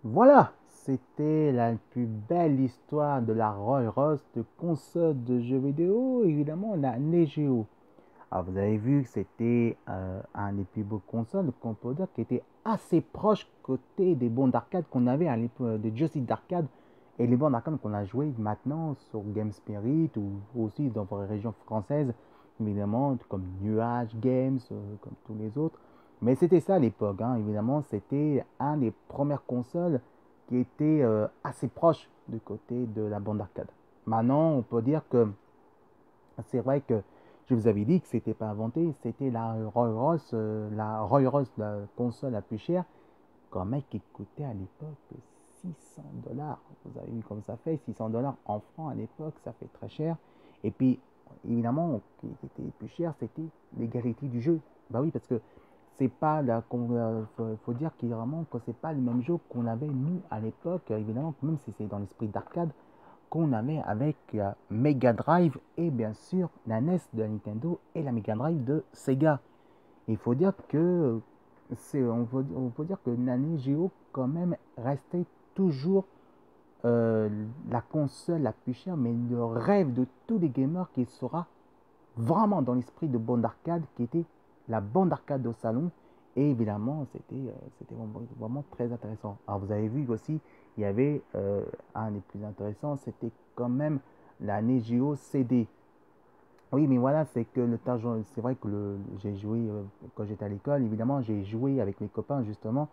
Voilà, c'était la plus belle histoire de la Roy-Ross de console de jeux vidéo, évidemment la Neo Geo. Alors vous avez vu que c'était un des plus beaux consoles qu'on peut dire qui était assez proche côté des bons d'arcade qu'on avait à l'époque des joysticks d'arcade et les bons d'arcade qu'on a joué maintenant sur Game Spirit ou aussi dans vos régions françaises, évidemment comme Nuage Games, comme tous les autres. Mais c'était ça à l'époque, hein, évidemment, c'était un des premières consoles qui était assez proche du côté de la bande d'arcade. Maintenant, on peut dire que c'est vrai que je vous avais dit que c'était pas inventé, c'était la Roy Ross, la console la plus chère, quand même qui coûtait à l'époque 600 $. Vous avez vu comme ça fait, 600 $ en francs à l'époque, ça fait très cher. Et puis, évidemment, ce qui était plus cher, c'était l'égalité du jeu. Bah oui, parce que c'est pas la, faut dire qu'il vraiment que c'est pas le même jeu qu'on avait nous à l'époque, évidemment, même si c'est dans l'esprit d'arcade, qu'on avait avec la Mega Drive et bien sûr la NES de la Nintendo et la Mega Drive de Sega. Il faut dire que on peut dire que la Neo Geo quand même restait toujours la console la plus chère, mais le rêve de tous les gamers qui sera vraiment dans l'esprit de bande d'arcade, qui était la bande d'arcade au salon. Et évidemment, c'était vraiment très intéressant. Alors vous avez vu aussi, il y avait un des plus intéressants, c'était quand même la Neo Geo CD. Oui, mais voilà, c'est que c'est vrai que j'ai joué quand j'étais à l'école, évidemment, j'ai joué avec mes copains justement,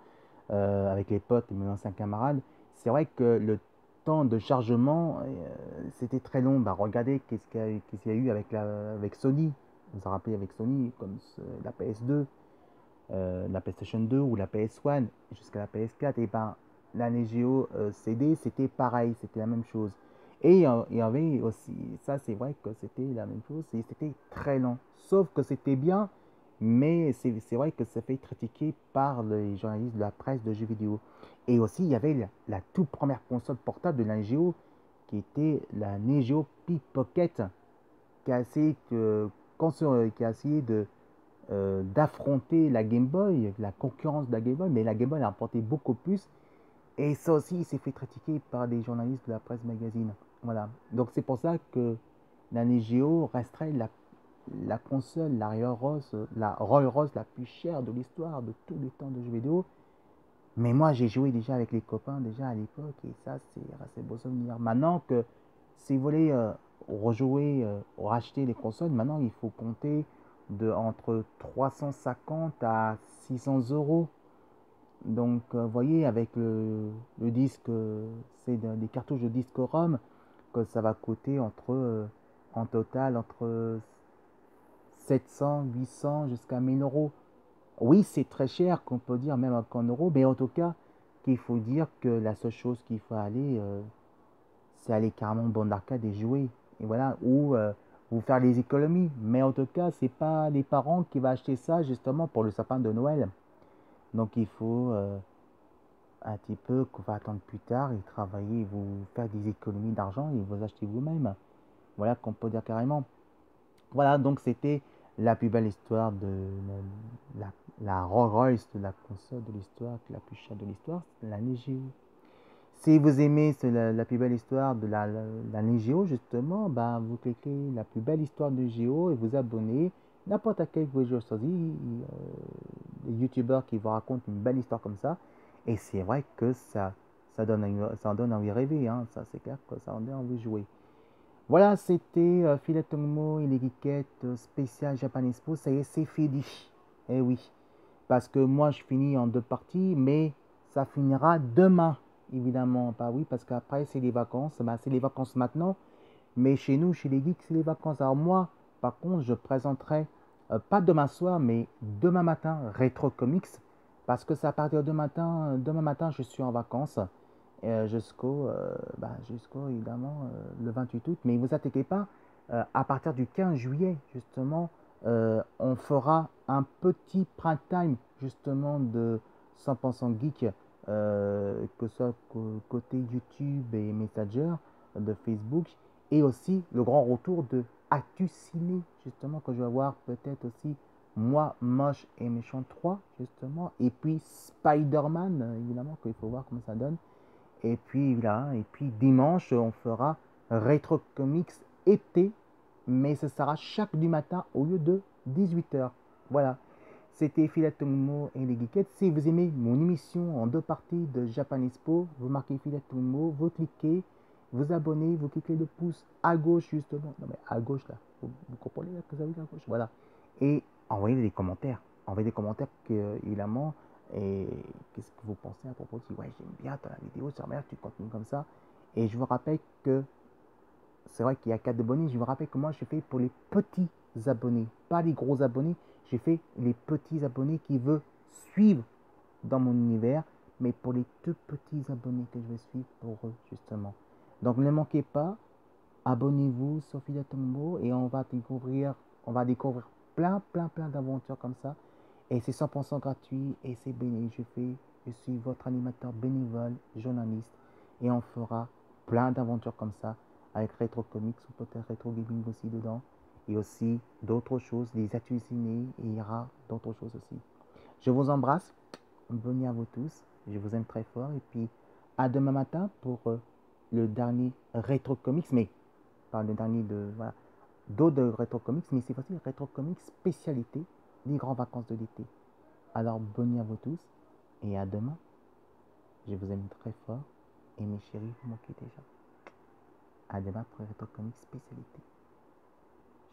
avec les potes et mes anciens camarades. C'est vrai que le temps de chargement, c'était très long. Bah, regardez qu'est-ce qu'il y a eu avec Sony. Vous vous rappelez avec Sony, comme la PS2, la PlayStation 2 ou la PS1 jusqu'à la PS4. Et ben, la Neo Geo CD, c'était pareil, c'était la même chose. Et il y avait aussi, ça c'est vrai que c'était la même chose, c'était très lent. Sauf que c'était bien, mais c'est vrai que ça fait critiquer par les journalistes de la presse de jeux vidéo. Et aussi, il y avait la toute première console portable de la Neo Geo, qui était la Neo Geo Pocket, qui a essayé, qui a essayé d'affronter la Game Boy, la concurrence de la Game Boy, mais la Game Boy a remporté beaucoup plus. Et ça aussi, il s'est fait critiquer par des journalistes de la presse magazine. Voilà. Donc c'est pour ça que la Neo Geo resterait la console, la Roy Rose la plus chère de l'histoire de tous les temps de jeux vidéo. Mais moi, j'ai joué déjà avec les copains déjà à l'époque et ça, c'est beau souvenir. Maintenant que si vous voulez rejouer, racheter les consoles, maintenant il faut compter entre 350 à 600 €. Donc, vous voyez, avec le disque, c'est des cartouches de disque ROM, que ça va coûter en total entre 700, 800 jusqu'à 1000 €. Oui, c'est très cher, qu'on peut dire même qu'en euros, mais en tout cas, qu'il faut dire que la seule chose qu'il faut aller, c'est aller carrément en bande d'arcade et jouer. Et voilà, ou vous faire les économies. Mais en tout cas, c'est pas les parents qui vont acheter ça justement pour le sapin de Noël. Donc il faut un petit peu qu'on va attendre plus tard et travailler, vous faire des économies d'argent et vous acheter vous-même. Voilà qu'on peut dire carrément. Voilà, donc c'était la plus belle histoire de la, la Rolls Royce de la console de l'histoire, la plus chère de l'histoire, c'est la Neo Geo. Si vous aimez la plus belle histoire de la Neo Geo, justement, ben, vous cliquez la plus belle histoire de Geo et vous abonnez. N'importe quel joueur choisi, des youtubeurs qui vous racontent une belle histoire comme ça. Et c'est vrai que ça en donne envie de rêver, hein. Ça, c'est clair que ça en donne envie de jouer. Voilà, c'était Philet Tongmo et les geekettes spécial Japan Expo. Ça y est, c'est fini. Eh oui. Parce que moi, je finis en deux parties, mais ça finira demain, évidemment. Bah oui, parce qu'après, c'est les vacances. Bah, c'est les vacances maintenant. Mais chez nous, chez les geeks, c'est les vacances. Alors moi, par contre, je présenterai, pas demain soir, mais demain matin, Retro Comics. Parce que c'est à partir de demain matin, je suis en vacances jusqu'au évidemment le 28 août. Mais ne vous inquiétez pas, à partir du 15 juillet, justement, on fera un petit prime time justement de 100% geek, que ce soit côté YouTube et Messenger de Facebook, et aussi le grand retour de Actu Ciné, justement, que je vais avoir peut-être aussi Moi, Moche et Méchant 3, justement. Et puis Spider-Man, évidemment, qu'il faut voir comment ça donne. Et puis, voilà. Et puis dimanche, on fera Retro Comics été. Mais ce sera chaque du matin au lieu de 18h. Voilà. C'était Filatomo et les Geekettes. Si vous aimez mon émission en 2 parties de Japan Expo, vous marquez Filatomo, vous cliquez, vous abonnez, vous cliquez le pouce à gauche justement. Non mais à gauche là, vous comprenez là que ça veut dire à gauche. Voilà. Et envoyez des commentaires. Envoyez des commentaires évidemment. Et qu'est-ce que vous pensez à propos de ouais, j'aime bien ta vidéo sur merde, tu continues comme ça. Et je vous rappelle que c'est vrai qu'il y a 4 abonnés. Je vous rappelle que moi, je fais pour les petits abonnés, pas les gros abonnés. J'ai fait les petits abonnés qui veulent suivre dans mon univers, mais pour les tout petits abonnés que je vais suivre pour eux, justement. Donc, ne manquez pas, abonnez-vous sur Filatombo et on va découvrir plein d'aventures comme ça. Et c'est 100% gratuit et c'est béni. Je suis votre animateur bénévole, journaliste, et on fera plein d'aventures comme ça avec Retro Comics ou peut-être Retro Gaming aussi dedans. Et aussi d'autres choses, des actus ciné, et il y aura d'autres choses aussi. Je vous embrasse, bonne nuit à vous tous, je vous aime très fort, et puis à demain matin pour le dernier Retro Comics, mais pas le dernier de, voilà, d'autres Retro Comics, mais c'est aussi Retro Comics spécialité des grandes vacances de l'été. Alors bonne nuit à vous tous, et à demain, je vous aime très fort, et mes chéris, vous manquez déjà. À demain pour Retro Comics spécialité.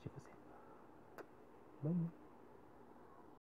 Je vous aime. Bonne nuit.